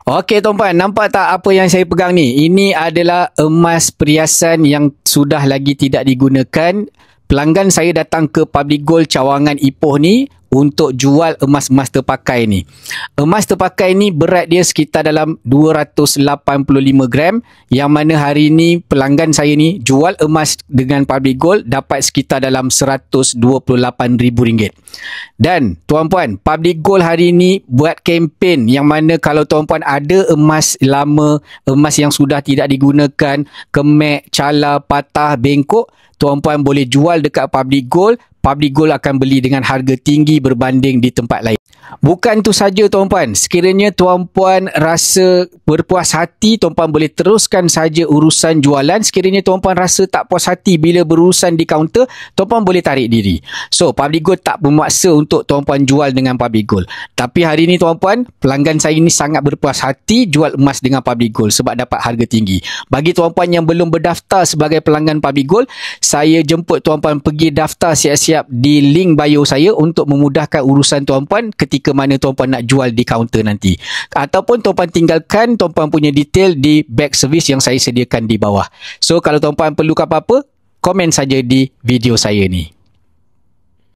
Okey tuan-puan, nampak tak apa yang saya pegang ni? Ini adalah emas perhiasan yang sudah lagi tidak digunakan. Pelanggan saya datang ke Public Gold Cawangan Ipoh ni untuk jual emas-emas terpakai ni. Emas terpakai ni berat dia sekitar dalam 285 gram, yang mana hari ni pelanggan saya ni jual emas dengan Public Gold dapat sekitar dalam RM128,000. Dan tuan-puan, Public Gold hari ni buat kempen yang mana kalau tuan-puan ada emas lama, emas yang sudah tidak digunakan, kemek, cala, patah, bengkok, tuan-puan boleh jual dekat Public Gold. Public Gold akan beli dengan harga tinggi berbanding di tempat lain. Bukan tu saja tuan-puan, sekiranya tuan-puan rasa berpuas hati, tuan-puan boleh teruskan saja urusan jualan. Sekiranya tuan-puan rasa tak puas hati bila berurusan di kaunter, tuan-puan boleh tarik diri. So, Public Gold tak memaksa untuk tuan-puan jual dengan Public Gold. Tapi hari ni tuan-puan, pelanggan saya ni sangat berpuas hati jual emas dengan Public Gold sebab dapat harga tinggi. Bagi tuan-puan yang belum berdaftar sebagai pelanggan Public Gold, saya jemput tuan-puan pergi daftar siap-siap di link bio saya untuk memudahkan urusan tuan-puan ketika mana tuan-puan nak jual di kaunter nanti. Ataupun tuan-puan tinggalkan tuan-puan punya detail di bag servis yang saya sediakan di bawah. So, kalau tuan-puan perlukan apa-apa, komen saja di video saya ni.